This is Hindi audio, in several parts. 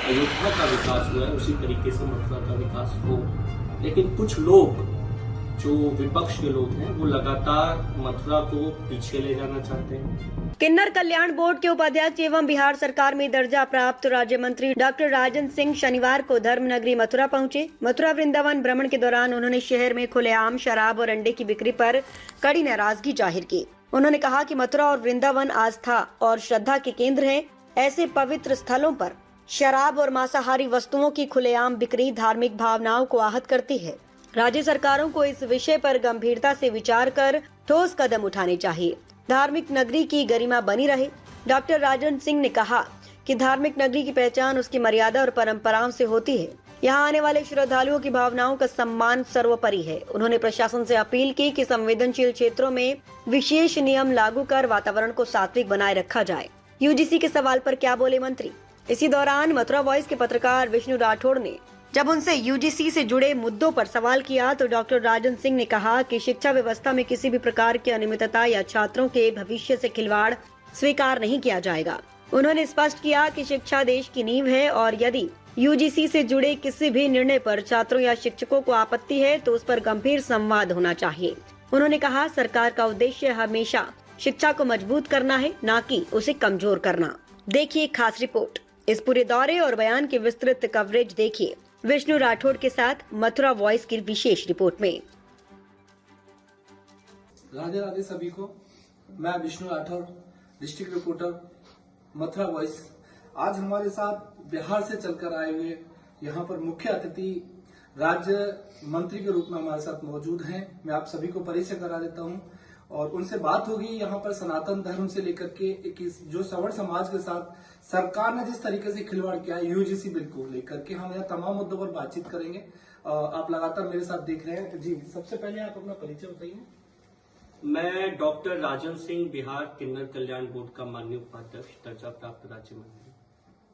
अयोध्या का विकास हुआ है उसी तरीके से मथुरा का विकास हो। लेकिन कुछ लोग जो विपक्ष के लोग हैं वो लगातार मथुरा को पीछे ले जाना चाहते हैं। किन्नर कल्याण बोर्ड के उपाध्यक्ष एवं बिहार सरकार में दर्जा प्राप्त राज्य मंत्री डॉक्टर राजन सिंह शनिवार को धर्मनगरी मथुरा पहुंचे। मथुरा वृंदावन भ्रमण के दौरान उन्होंने शहर में खुलेआम शराब और अंडे की बिक्री पर कड़ी नाराजगी जाहिर की। उन्होंने कहा कि मथुरा और वृंदावन आस्था और श्रद्धा के केंद्र हैं। ऐसे पवित्र स्थलों पर शराब और मांसाहारी वस्तुओं की खुलेआम बिक्री धार्मिक भावनाओं को आहत करती है। राज्य सरकारों को इस विषय पर गंभीरता से विचार कर ठोस कदम उठाने चाहिए। धार्मिक नगरी की गरिमा बनी रहे। डॉक्टर राजन सिंह ने कहा कि धार्मिक नगरी की पहचान उसकी मर्यादा और परंपराओं से होती है। यहाँ आने वाले श्रद्धालुओं की भावनाओं का सम्मान सर्वोपरि है। उन्होंने प्रशासन से अपील की कि संवेदनशील क्षेत्रों में विशेष नियम लागू कर वातावरण को सात्विक बनाए रखा जाए। यूजीसी के सवाल पर क्या बोले मंत्री। इसी दौरान मथुरा वॉइस के पत्रकार विष्णु राठौड़ ने जब उनसे यूजीसी से जुड़े मुद्दों पर सवाल किया तो डॉक्टर राजन सिंह ने कहा कि शिक्षा व्यवस्था में किसी भी प्रकार की अनियमितता या छात्रों के भविष्य से खिलवाड़ स्वीकार नहीं किया जाएगा। उन्होंने स्पष्ट किया कि शिक्षा देश की नींव है और यदि यूजीसी से जुड़े किसी भी निर्णय पर छात्रों या शिक्षकों को आपत्ति है तो उस पर गंभीर संवाद होना चाहिए। उन्होंने कहा सरकार का उद्देश्य हमेशा शिक्षा को मजबूत करना है, न कि उसे कमजोर करना। देखिए खास रिपोर्ट। इस पूरे दौरे और बयान की विस्तृत कवरेज देखिए विष्णु राठौड़ के साथ मथुरा वॉइस की विशेष रिपोर्ट में। राधे राधे सभी को। मैं Vishnu Rathore, district reporter Mathura voice. आज हमारे साथ बिहार से चलकर आए हुए यहाँ पर मुख्य अतिथि राज्य मंत्री के रूप में हमारे साथ मौजूद हैं। मैं आप सभी को परिचय करा देता हूँ और उनसे बात होगी यहाँ पर सनातन धर्म से लेकर के जो सवर्ण समाज के साथ सरकार ने जिस तरीके से खिलवाड़ किया है यूजीसी बिल को लेकर के, हम यहाँ तमाम मुद्दों पर बातचीत करेंगे। आप लगातार मेरे साथ देख रहे हैं। जी, सबसे पहले आप अपना परिचय बताइए। मैं डॉक्टर राजन सिंह, बिहार किन्नर कल्याण बोर्ड का माननीय उपाध्यक्ष, दर्जा प्राप्त राज्य मंत्री।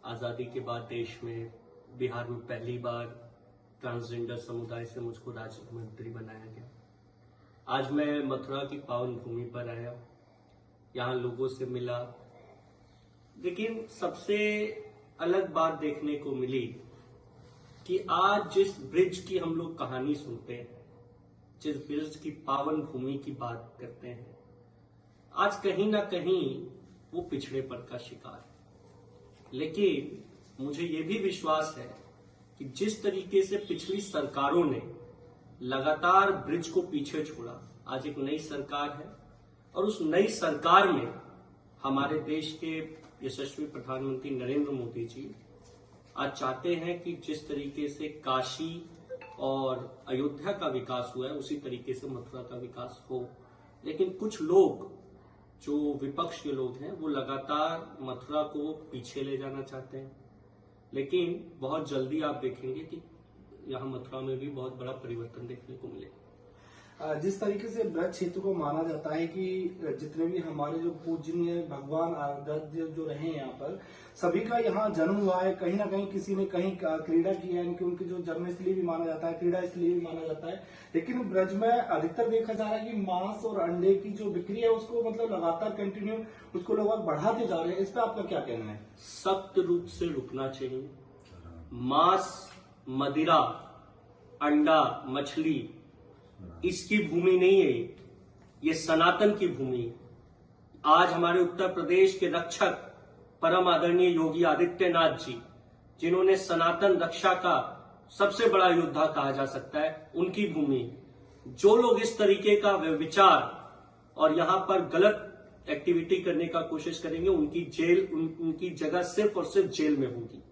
आजादी के बाद देश में बिहार में पहली बार ट्रांसजेंडर समुदाय से मुझको राज्य मंत्री बनाया गया। आज मैं मथुरा की पावन भूमि पर आया, यहाँ लोगों से मिला, लेकिन सबसे अलग बात देखने को मिली कि आज जिस ब्रिज की हम लोग कहानी सुनते हैं, जिस ब्रिज की पावन भूमि की बात करते हैं, आज कहीं ना कहीं वो पिछड़ेपन का शिकार है। लेकिन मुझे ये भी विश्वास है कि जिस तरीके से पिछली सरकारों ने लगातार ब्रिज को पीछे छोड़ा, आज एक नई सरकार है और उस नई सरकार में हमारे देश के यशस्वी प्रधानमंत्री नरेंद्र मोदी जी आज चाहते हैं कि जिस तरीके से काशी और अयोध्या का विकास हुआ है उसी तरीके से मथुरा का विकास हो। लेकिन कुछ लोग जो विपक्ष के लोग हैं वो लगातार मथुरा को पीछे ले जाना चाहते हैं। लेकिन बहुत जल्दी आप देखेंगे कि यहाँ मथुरा में भी बहुत बड़ा परिवर्तन देखने को मिलेगा। जिस तरीके से ब्रज क्षेत्र को माना जाता है कि जितने भी हमारे जो पूजनीय भगवान आराध्य जो रहे हैं यहाँ पर, सभी का यहाँ जन्म हुआ है। कहीं ना कहीं किसी ने कहीं क्रीड़ा की है, इनकी उनकी जो जन्मस्थली भी माना जाता है, क्रीड़ा स्थली भी माना जाता है। लेकिन ब्रज में अधिकतर देखा जा रहा है कि मांस और अंडे की जो बिक्री है उसको मतलब लगातार कंटिन्यू उसको लोग बढ़ाते जा रहे हैं। इस पर आपका क्या कहना है? सख्त रूप से रुकना चाहिए। मांस, मदिरा, अंडा, मछली इसकी भूमि नहीं है, ये सनातन की भूमि है। आज हमारे उत्तर प्रदेश के रक्षक परम आदरणीय योगी आदित्यनाथ जी, जिन्होंने सनातन रक्षा का सबसे बड़ा योद्धा कहा जा सकता है, उनकी भूमि है। जो लोग इस तरीके का विचार और यहां पर गलत एक्टिविटी करने का कोशिश करेंगे, उनकी जगह सिर्फ और सिर्फ जेल में होगी।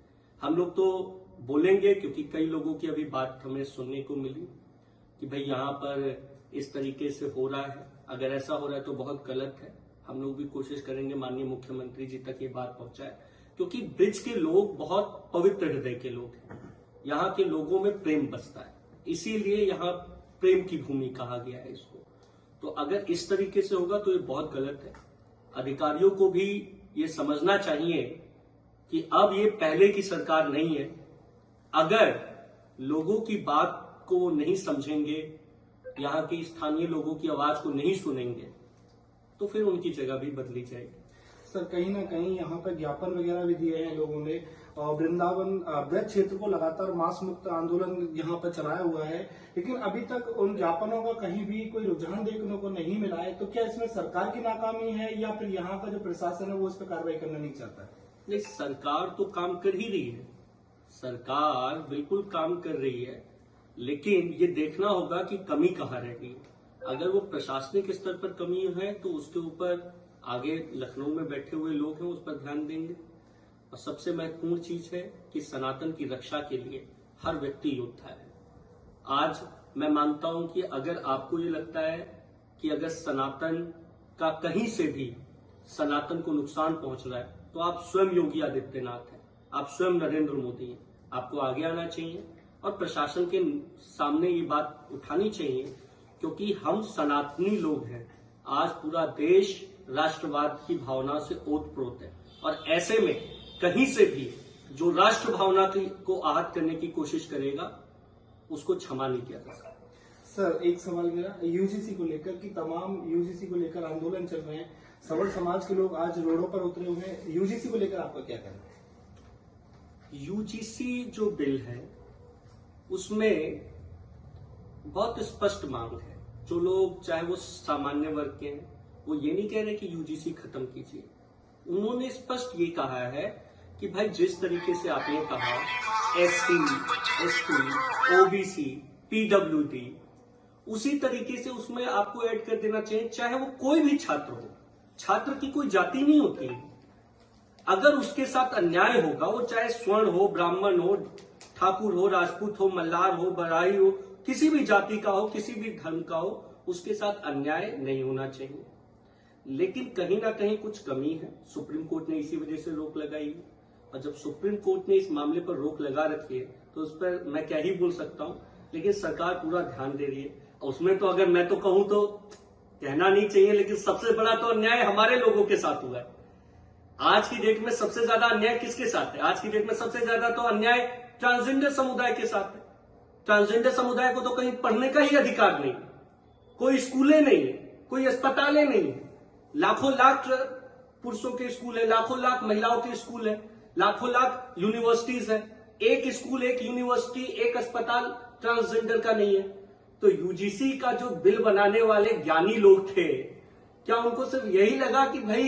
हम लोग तो बोलेंगे क्योंकि कई लोगों की अभी बात हमें सुनने को मिली कि भाई यहाँ पर इस तरीके से हो रहा है। अगर ऐसा हो रहा है तो बहुत गलत है। हम लोग भी कोशिश करेंगे माननीय मुख्यमंत्री जी तक ये बात पहुंचाए, क्योंकि ब्रिज के लोग बहुत पवित्र हृदय के लोग हैं। यहाँ के लोगों में प्रेम बसता है, इसीलिए यहाँ प्रेम की भूमि कहा गया है इसको। तो अगर इस तरीके से होगा तो ये बहुत गलत है। अधिकारियों को भी ये समझना चाहिए कि अब ये पहले की सरकार नहीं है। अगर लोगों की बात को नहीं समझेंगे, यहाँ की स्थानीय लोगों की आवाज को नहीं सुनेंगे, तो फिर उनकी जगह भी बदली जाएगी। सर, कहीं ना कहीं यहाँ पर ज्ञापन वगैरह भी दिए हैं लोगों ने और वृंदावन ब्रज क्षेत्र को लगातार मांस मुक्त आंदोलन यहाँ पर चलाया हुआ है, लेकिन अभी तक उन ज्ञापनों का कहीं भी कोई रुझान देखने को नहीं मिला है। तो क्या इसमें सरकार की नाकामी है या फिर यहाँ का जो प्रशासन है वो इस पर कार्रवाई करना नहीं चाहता है? नहीं, सरकार तो काम कर ही रही है, सरकार बिल्कुल काम कर रही है, लेकिन ये देखना होगा कि कमी कहाँ रह गई। अगर वो प्रशासनिक स्तर पर कमी है तो उसके ऊपर आगे लखनऊ में बैठे हुए लोग हैं उस पर ध्यान देंगे। और सबसे महत्वपूर्ण चीज है कि सनातन की रक्षा के लिए हर व्यक्ति योद्धा है। आज मैं मानता हूं कि अगर आपको ये लगता है कि अगर सनातन का कहीं से भी सनातन को नुकसान पहुंच रहा है तो आप स्वयं योगी आदित्यनाथ हैं, आप स्वयं नरेंद्र मोदी हैं। आपको आगे आना चाहिए और प्रशासन के सामने ये बात उठानी चाहिए, क्योंकि हम सनातनी लोग हैं। आज पूरा देश राष्ट्रवाद की भावना से ओतप्रोत है और ऐसे में कहीं से भी जो राष्ट्र भावना को आहत करने की कोशिश करेगा उसको क्षमा नहीं किया जा सकता। सर, एक सवाल मेरा यूजीसी को लेकर कि तमाम यूजीसी को लेकर आंदोलन चल रहे हैं, सवर्ण समाज के लोग आज रोडों पर उतरे हुए हैं, यूजीसी को लेकर आपका क्या कहना है? यूजीसी जो बिल है उसमें बहुत स्पष्ट मांग है। जो लोग चाहे वो सामान्य वर्ग के हैं वो ये नहीं कह रहे कि यूजीसी खत्म कीजिए, उन्होंने स्पष्ट ये कहा है कि भाई जिस तरीके से आपने कहा एससी, एसटी, ओबीसी, पीडब्ल्यूडी, उसी तरीके से उसमें आपको ऐड कर देना चाहिए, चाहे वो कोई भी छात्र हो। छात्र की कोई जाति नहीं होती। अगर उसके साथ अन्याय होगा, वो चाहे स्वर्ण हो, ब्राह्मण हो, ठाकुर हो, राजपूत हो, मल्लार हो, बराई हो, किसी भी जाति का हो, किसी भी धर्म का हो, उसके साथ अन्याय नहीं होना चाहिए। लेकिन कहीं ना कहीं कुछ कमी है। सुप्रीम कोर्ट ने इसी वजह से रोक लगाई है, और जब सुप्रीम कोर्ट ने इस मामले पर रोक लगा रखी है तो उस पर मैं क्या ही बोल सकता हूं, लेकिन सरकार पूरा ध्यान दे रही है। उसमें तो अगर मैं तो कहूं तो कहना नहीं चाहिए, लेकिन सबसे बड़ा तो अन्याय हमारे लोगों के साथ हुआ है। आज की डेट में सबसे ज्यादा अन्याय किसके साथ है? आज की डेट में सबसे ज्यादा तो अन्याय ट्रांसजेंडर समुदाय के साथ है। ट्रांसजेंडर समुदाय को तो कहीं पढ़ने का ही अधिकार नहीं, कोई स्कूलें नहीं है, कोई अस्पतालें नहीं है। लाखों लाख पुरुषों के स्कूल है, लाखों लाख महिलाओं के स्कूल है, लाखों लाख यूनिवर्सिटीज है। एक स्कूल, एक यूनिवर्सिटी, एक अस्पताल ट्रांसजेंडर का नहीं है। तो यूजीसी का जो बिल बनाने वाले ज्ञानी लोग थे, क्या उनको सिर्फ यही लगा कि भाई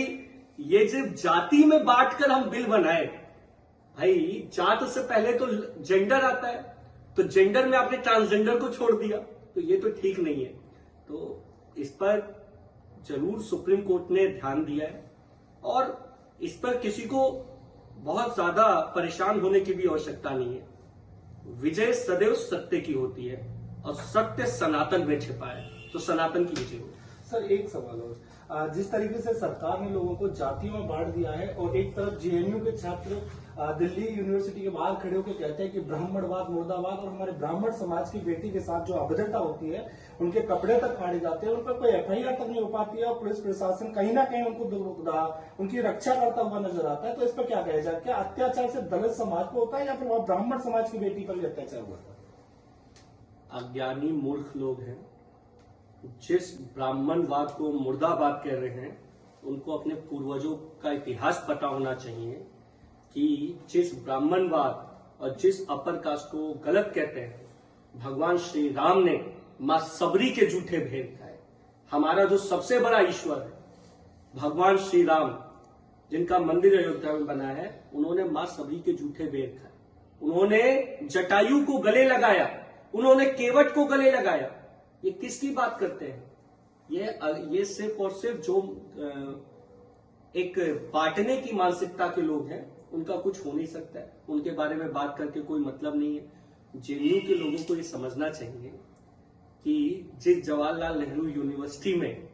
ये जो जाति में बांटकर हम बिल बनाए? भाई जात से पहले तो जेंडर आता है, तो जेंडर में आपने ट्रांसजेंडर को छोड़ दिया, तो ये तो ठीक नहीं है। तो इस पर जरूर सुप्रीम कोर्ट ने ध्यान दिया है और इस पर किसी को बहुत ज्यादा परेशान होने की भी आवश्यकता नहीं है। विजय सदैव सत्य की होती है और सत्य सनातन में छिपा है, तो सनातन की विजय होगी। सर, एक सवाल और, जिस तरीके से सरकार ने लोगों को जातियों में बांट दिया है और एक तरफ जेएनयू के छात्र दिल्ली यूनिवर्सिटी के बाहर खड़े होकर कहते हैं कि ब्राह्मणवाद मुर्दाबाद, और हमारे ब्राह्मण समाज की बेटी के साथ जो अभद्रता होती है, उनके कपड़े तक फाड़े जाते हैं, उन पर कोई एफआईआर तक नहीं हो पाती है और पुलिस प्रशासन कहीं ना कहीं उनकी रक्षा करता हुआ नजर आता है। तो इस पर क्या कहा जाए? क्या अत्याचार से दलित समाज को होता है या फिर वह ब्राह्मण समाज की बेटी पर भी अत्याचार हुआ था? अज्ञानी मूर्ख लोग हैं। जिस ब्राह्मणवाद को मुर्दाबाद कह रहे हैं, उनको अपने पूर्वजों का इतिहास पता होना चाहिए कि जिस ब्राह्मणवाद और जिस अपर कास्ट को गलत कहते हैं, भगवान श्री राम ने मां सबरी के जूठे भेद खाए। हमारा जो सबसे बड़ा ईश्वर है भगवान श्री राम, जिनका मंदिर अयोध्या में बना है, उन्होंने मां सबरी के जूठे भेद खाए। उन्होंने जटायु को गले लगाया, उन्होंने केवट को गले लगाया। ये किसकी बात करते हैं? ये सिर्फ और सिर्फ जो एक बांटने की मानसिकता के लोग हैं, उनका कुछ हो नहीं सकता है। उनके बारे में बात करके कोई मतलब नहीं है। जेएनयू के लोगों को ये समझना चाहिए कि जिस जवाहरलाल नेहरू यूनिवर्सिटी में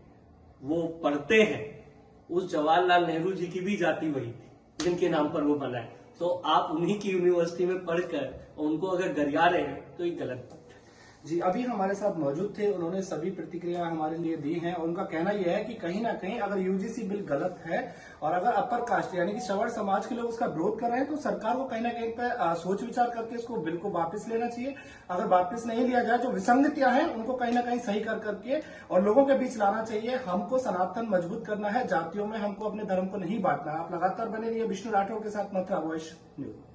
वो पढ़ते हैं, उस जवाहरलाल नेहरू जी की भी जाति वही थी जिनके नाम पर वो बना है। तो आप उन्हीं की यूनिवर्सिटी में पढ़कर उनको अगर गरिया रहे हैं तो ये गलत बात है। जी, अभी हमारे साथ मौजूद थे, उन्होंने सभी प्रतिक्रिया हमारे लिए दी हैं। उनका कहना यह है कि कहीं ना कहीं अगर यूजीसी बिल गलत है और अगर अपर कास्ट यानी कि सवर्ण समाज के लोग उसका विरोध कर रहे हैं, तो सरकार को कहीं ना कहीं पर सोच विचार करके इसको बिल को वापस लेना चाहिए। अगर वापस नहीं लिया जाए, जो विसंगतियां हैं उनको कहीं ना कहीं सही कर करके और लोगों के बीच लाना चाहिए। हमको सनातन मजबूत करना है, जातियों में हमको अपने धर्म को नहीं बांटना। आप लगातार बने रहिए विष्णु राठौर के साथ, मथुरा वॉइस न्यूज।